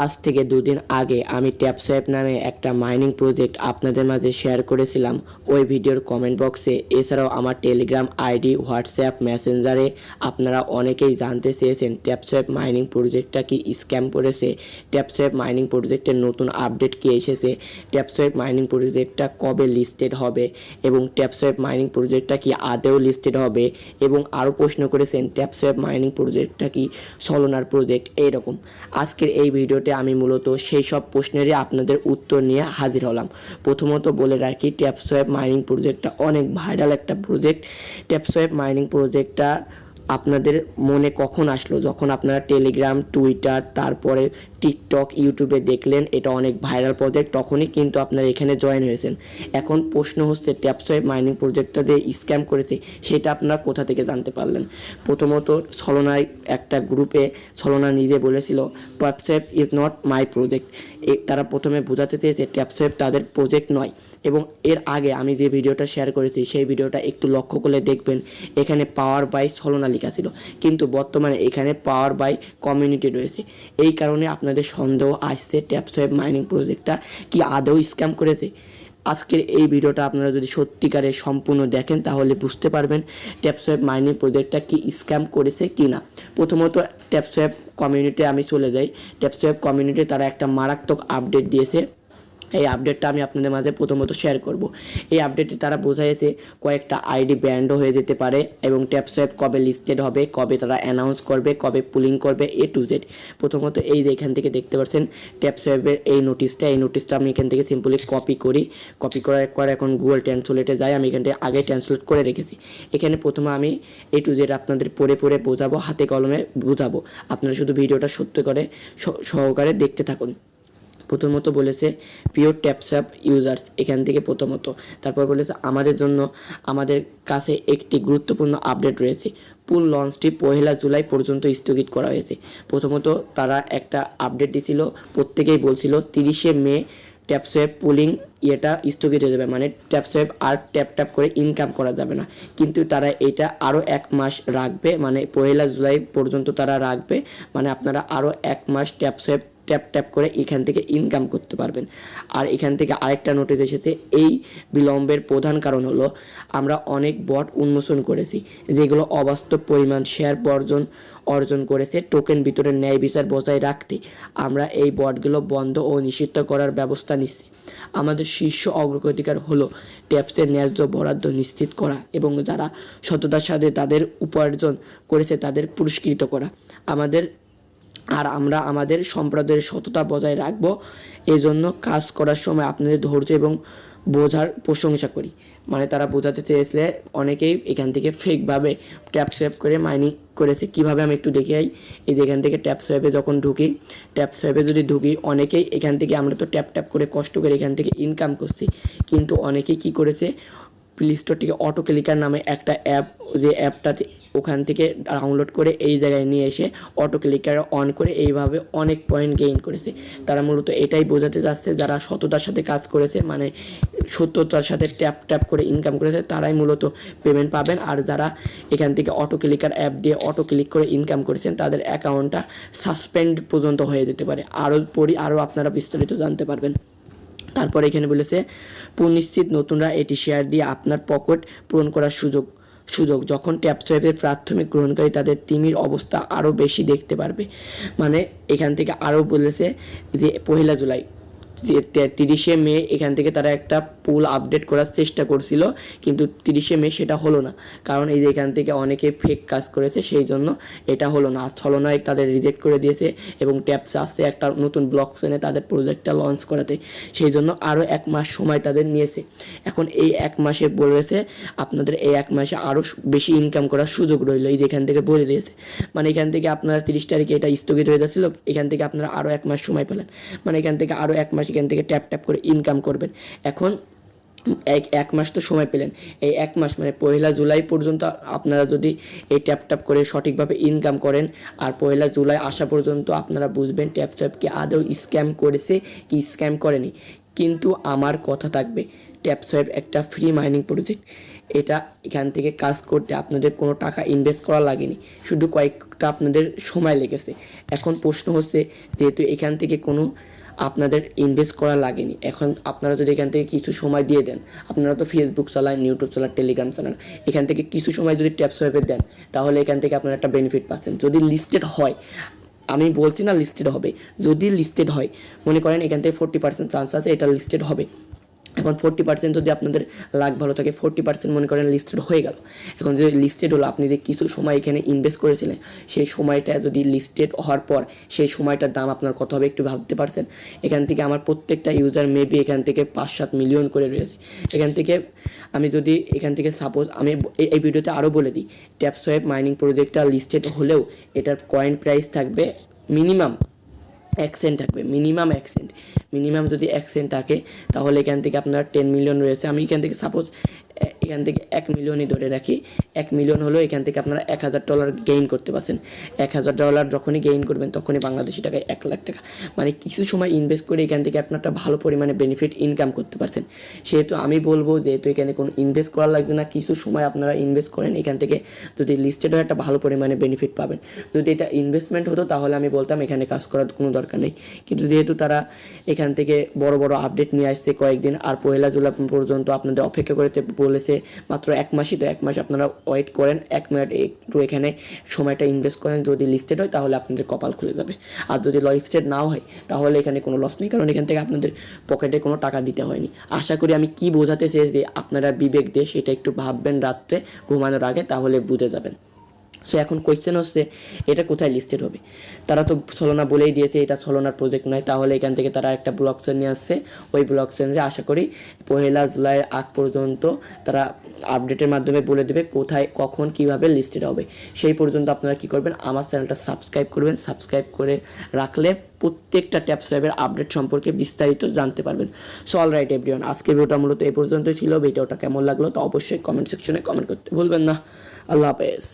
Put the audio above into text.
আজ থেকে দুদিন আগে আমি ট্যাপসোয়াপ নামে একটা মাইনিং প্রজেক্ট আপনাদের মাঝে শেয়ার করেছিলাম ওই ভিডিওর কমেন্ট বক্সে। এছাড়াও আমার টেলিগ্রাম আইডি, হোয়াটসঅ্যাপ, মেসেঞ্জারে আপনারা অনেকেই জানতে চেয়েছেন ট্যাপসোয়াপ মাইনিং প্রজেক্টটা কি স্ক্যাম করেছে, ট্যাপসোয়াপ মাইনিং প্রজেক্টের নতুন আপডেট কি এসেছে, ট্যাপসোয়াপ মাইনিং প্রজেক্টটা কবে লিস্টেড হবে এবং ট্যাপসোয়াপ মাইনিং প্রজেক্টটা কি আদৌ লিস্টেড হবে, এবং আরও প্রশ্ন করেছেন ট্যাপসোয়াপ মাইনিং প্রজেক্টটা কি সলোনার প্রজেক্ট। এইরকম আজকের এই ভিডিওতে আমি মূলত সেই সব প্রশ্নেরই আপনাদের উত্তর নিয়ে হাজির হলাম। প্রথমত বলে রাখি, ট্যাপসোয়াপ মাইনিং প্রজেক্টটা অনেক ভাইরাল একটা প্রজেক্ট। ট্যাপসোয়াপ মাইনিং প্রজেক্টটা আপনাদের মনে কখন আসলো? যখন আপনারা টেলিগ্রাম, টুইটার, তারপরে টিকটক, ইউটিউবে দেখলেন এটা অনেক ভাইরাল প্রজেক্ট, তখনই কিন্তু আপনারা এখানে জয়েন হয়েছেন। এখন প্রশ্ন হচ্ছে ট্যাপসোয়াপ মাইনিং প্রজেক্টটা দিয়ে স্ক্যাম করেছে, সেটা আপনারা কোথা থেকে জানতে পারলেন? প্রথমত সলোনায় একটা গ্রুপে সলোনা নিজে বলেছিল TapSwap is not my project. তারা প্রথমে বোঝাতে চেয়েছে ট্যাপসোয়াপ তাদের প্রজেক্ট নয়। এবং এর আগে আমি যে ভিডিওটা শেয়ার করেছি সেই ভিডিওটা একটু লক্ষ্য করলে দেখবেন এখানে পাওয়ার বাই সলোনা লেখা ছিল, কিন্তু বর্তমানে এখানে পাওয়ার বাই কমিউনিটি রয়েছে। এই কারণে আপনাদের সন্দেহ আসছে ট্যাপসোয়াপ মাইনিং প্রজেক্টটা কি আদৌ স্ক্যাম করেছে। আজকের এই ভিডিওটা আপনারা যদি সত্যিকারে সম্পূর্ণ দেখেন তাহলে বুঝতে পারবেন ট্যাপসোয়াপ মাইনিং প্রজেক্টটা কি স্ক্যাম করেছে কি না। প্রথমত ট্যাপসোয়াপ কমিউনিটি আমি চলে যাই। ট্যাপসোয়াপ কমিউনিটি তারা একটা মারাত্মক আপডেট দিয়েছে। এই আপডেটটা আমি আপনাদের মাঝে প্রথমত শেয়ার করব। এই আপডেটে তারা বোঝাইছে কয়েকটা আইডি ব্যান্ডও হয়ে যেতে পারে এবং ট্যাপসোয়াপ কবে লিস্টেড হবে, কবে তারা অ্যানাউন্স করবে, কবে পুলিং করবে, এ টু জেড। প্রথমত এই যে এখান থেকে দেখতে পাচ্ছেন ট্যাপসোয়াপের এই নোটিশটা আমি এখান থেকে সিম্পলি কপি করার পর এখন গুগল ট্রান্সলেটে যাই। আমি এখান থেকে আগে ট্রান্সলেট করে রেখেছি। এখানে প্রথমে আমি এ টু জেড আপনাদের পড়ে বোঝাবো, হাতে কলমে বোঝাবো। আপনারা শুধু ভিডিওটা সহকারে দেখতে থাকুন। প্রথমত বলেছে পিওর ট্যাপসোয়াপ ইউজার্স, এখান থেকে প্রথমত। তারপর বলেছে আমাদের কাছে একটি গুরুত্বপূর্ণ আপডেট রয়েছে। পুল লঞ্চটি 1 জুলাই পর্যন্ত স্থগিত করা হয়েছে। প্রথমত তারা একটা আপডেট দিছিল, প্রত্যেকেই বলছিল 30 মে ট্যাপসোয়াপ পুলিং এটা স্থগিত হয়ে যাবে, মানে ট্যাপসোয়াপ আর ট্যাপ করে ইনকাম করা যাবে না। কিন্তু তারা এটা আরও 1 মাস রাখবে, মানে 1 জুলাই পর্যন্ত তারা রাখবে, মানে আপনারা আরও 1 মাস ট্যাপসোয়াপ ট্যাপ করে এখান থেকে ইনকাম করতে পারবেন। আর এখান থেকে আরেকটা নোটিশ এসেছে, এই বিলম্বের প্রধান কারণ হলো আমরা অনেক বট উন্মোচন করেছি যেগুলো অবাস্তব পরিমাণ শেয়ার অর্জন করেছে। টোকেন ভিতরে ন্যায় বিচার বজায় রাখতে আমরা এই বটগুলো বন্ধ ও নিষিদ্ধ করার ব্যবস্থা নিচ্ছি। আমাদের শীর্ষ অগ্রাধিকার হলো ট্যাপসের ন্যায্য বরাদ্দ নিশ্চিত করা এবং যারা সততার সাথে তাদের উপার্জন করেছে তাদের পুরস্কৃত করা। আমরা আমাদের সম্প্রদায়ের সততা বজায় রাখব। এজন্য কাজ করার সময় আপনাদের ধৈর্য এবং বোঝার প্রশংসা করি। মানে তারা বোঝাতে চেয়েছে অনেকেই এখান থেকে ফেকভাবে ট্যাপসোয়াপ করে মাইনিং করেছে। কীভাবে আমি একটু দেখে এই যে এখান থেকে ট্যাপসোয়াপে যখন ট্যাপসোয়াপে যদি ঢুকি অনেকেই এখান থেকে, আমরা তো ট্যাপ করে কষ্ট করে এখান থেকে ইনকাম করছি, কিন্তু অনেকেই কি করেছে প্লে স্টোর থেকে অটো ক্লিকার নামে একটা অ্যাপ, যে অ্যাপটাতে ওখান থেকে ডাউনলোড করে এই জায়গায় নিয়ে এসে অটো ক্লিকার অন করে এইভাবে অনেক পয়েন্ট গেইন করেছে। তারা মূলত এটাই বোঝাতে চাচ্ছে যারা সততার সাথে কাজ করেছে, মানে সত্যতার সাথে ট্যাপ করে ইনকাম করেছে, তারাই মূলত পেমেন্ট পাবেন। আর যারা এখান থেকে অটো ক্লিকার অ্যাপ দিয়ে অটো ক্লিক করে ইনকাম করেছেন তাদের অ্যাকাউন্টটা সাসপেন্ড পর্যন্ত হয়ে যেতে পারে। আরও আপনারা বিস্তারিত জানতে পারবেন। তারপর এখানে বলেছে সুনিশ্চিত নতুনরা এটি শেয়ার দিয়ে আপনার পকেট পূরণ করার সুযোগ যখন ট্যাপসোয়াপের প্রাথমিক গ্রহণকারী তাদের তিমির অবস্থা আরও বেশি দেখতে পারবে। মানে এখান থেকে আরও বলেছে যে 1 জুলাই 30 মে এখান থেকে তারা একটা পুল আপডেট করার চেষ্টা করছিল, কিন্তু 30 মে সেটা হলো না, কারণ এই যে এখান থেকে অনেকে ফেক কাজ করেছে, সেই জন্য এটা হলো না। ছলনায় তাদের রিজেক্ট করে দিয়েছে এবং ট্যাপস আসছে একটা নতুন ব্লক চেনে তাদের প্রজেক্টটা লঞ্চ করাতে, সেই জন্য আরও 1 মাস সময় তাদের নিয়েছে। এখন এই 1 মাসে বলেছে আপনাদের এই 1 মাসে আরও বেশি ইনকাম করার সুযোগ রইল, এই যে এখান থেকে বলে দিয়েছে। মানে এখান থেকে আপনারা 30 তারিখে এটা স্থগিত হয়ে যাচ্ছিল, এখান থেকে আপনারা আরও 1 মাস সময় পেলেন, মানে এখান থেকে আরও 1 মাস এখান থেকে ট্যাপ করে ইনকাম করবেন। এখন 1 মাস তো সময় পেলেন, এই 1 মাস মানে 1 জুলাই পর্যন্ত আপনারা যদি এই ট্যাপ করে সঠিকভাবে ইনকাম করেন, আর 1 জুলাই আসা পর্যন্ত আপনারা বুঝবেন ট্যাপসোয়াপ কি আদৌ স্ক্যাম করেছে কি স্ক্যাম করেনি। কিন্তু আমার কথা থাকবে, ট্যাপসোয়াপ একটা ফ্রি মাইনিং প্রজেক্ট। এটা এখান থেকে কাজ করতে আপনাদের কোনো টাকা ইনভেস্ট করা লাগেনি, শুধু কয়েকটা আপনাদের সময় লেগেছে। এখন প্রশ্ন হচ্ছে, যেহেতু এখান থেকে কোনো আপনাদের ইনভেস্ট করা লাগেনি, এখন আপনারা যদি এখান থেকে কিছু সময় দিয়ে দেন, আপনারা তো ফেসবুক চালান, ইউটিউব চালান, টেলিগ্রাম চালান, এখান থেকে কিছু সময় যদি ট্যাপসোয়াইপে দেন, তাহলে এখান থেকে আপনারা একটা বেনিফিট পাচ্ছেন। যদি লিস্টেড হয়, আমি বলছি না লিস্টেড হবে, যদি লিস্টেড হয়, মনে করেন এখান থেকে 40% চান্স আছে এটা লিস্টেড হবে। এখন 40% যদি আপনাদের লাক ভালো থাকে, 40% মনে করেন লিস্টেড হয়ে গেল। এখন যদি লিস্টেড হলো, আপনি যে কিছু সময় এখানে ইনভেস্ট করেছিলেন, সেই সময়টা যদি লিস্টেড হওয়ার পর সেই সময়টার দাম আপনার কত হবে একটু ভাবতে পারছেন? এখান থেকে আমার প্রত্যেকটা ইউজার মেবি এখান থেকে 5-7 মিলিয়ন করে রয়েছে। এখান থেকে আমি যদি এখান থেকে সাপোজ আমি এই ভিডিওতে আরও বলে দিই, ট্যাপসোয়াইপ মাইনিং প্রজেক্টটা লিস্টেড হলেও এটার কয়েন প্রাইস থাকবে মিনিমাম 1 সেন্ট থাকবে, মিনিমাম 1 সেন্ট। মিনিমাম যদি 1 সেন্ট থাকে, তাহলে এখান থেকে আপনার 10 মিলিয়ন রয়েছে। আমি এখান থেকে সাপোজ এখান থেকে 1 মিলিয়নই ধরে রাখি, 1 মিলিয়ন হলো এখান থেকে আপনারা $1000 গেইন করতে পারছেন। $1000 যখনই গেইন করবেন তখনই বাংলাদেশি টাকায় 1 লাখ টাকা, মানে কিছু সময় ইনভেস্ট করে এখান থেকে আপনার একটা ভালো পরিমাণে বেনিফিট ইনকাম করতে পারছেন। সেহেতু আমি বলবো, যেহেতু এখানে কোনো ইনভেস্ট করা লাগছে না, কিছু সময় আপনারা ইনভেস্ট করেন, এখান থেকে যদি লিস্টেড হয় একটা ভালো পরিমাণে বেনিফিট পাবেন। যদি এটা ইনভেস্টমেন্ট হতো তাহলে আমি বলতাম এখানে কাজ করার কোনো দরকার নেই, কিন্তু যেহেতু তারা এখান থেকে বড় বড় আপডেট নিয়ে আসছে কয়েকদিন, আর 1 জুলাই পর্যন্ত আপনাদের অপেক্ষা করতে বলেছে, মাত্র 1 মাসই তো, 1 মাস আপনারা ওয়েট করেন, 1 মিনিট একটু এখানে সময়টা ইনভেস্ট করেন। যদি লিস্টেড হয় তাহলে আপনাদের কপাল খুলে যাবে, আর যদি লিস্টেড নাও হয় তাহলে এখানে কোনো লস নেই, কারণ এখান থেকে আপনাদের পকেটে কোনো টাকা দিতে হয়নি। আশা করি আমি কি বোঝাতে চেয়েছি আপনারা বিবেক দিয়ে সেটা একটু ভাববেন রাত্রে ঘুমানোর আগে, তাহলে বুঝে যাবেন। সো এখন কোয়েশ্চেন হচ্ছে, এটা কোথায় লিস্টেড হবে? তারা তো সলোনা বলেই দিয়েছে এটা সলোনার প্রজেক্ট নয়, তাহলে এখান থেকে তারা একটা ব্লক চেইন নিয়ে আসছে। ওই ব্লক চেইনে আশা করি 1 জুলাই আগ পর্যন্ত তারা আপডেটের মাধ্যমে বলে দেবে কোথায় কখন কিভাবে লিস্টেড হবে। সেই পর্যন্ত আপনারা কি করবেন, আমার চ্যানেলটা সাবস্ক্রাইব করবেন। সাবস্ক্রাইব করে রাখলে প্রত্যেকটা ট্যাপসোয়াইপের আপডেট সম্পর্কে বিস্তারিত জানতে পারবেন। সো অলরাইট এভরিওয়ান, আজকের ভিডিওটা মূলত এই পর্যন্তই ছিল। ভিডিওটা কেমন লাগলো তো অবশ্যই কমেন্ট সেকশনে কমেন্ট করতে ভুলবেন না। আল্লাহ হাফেজ।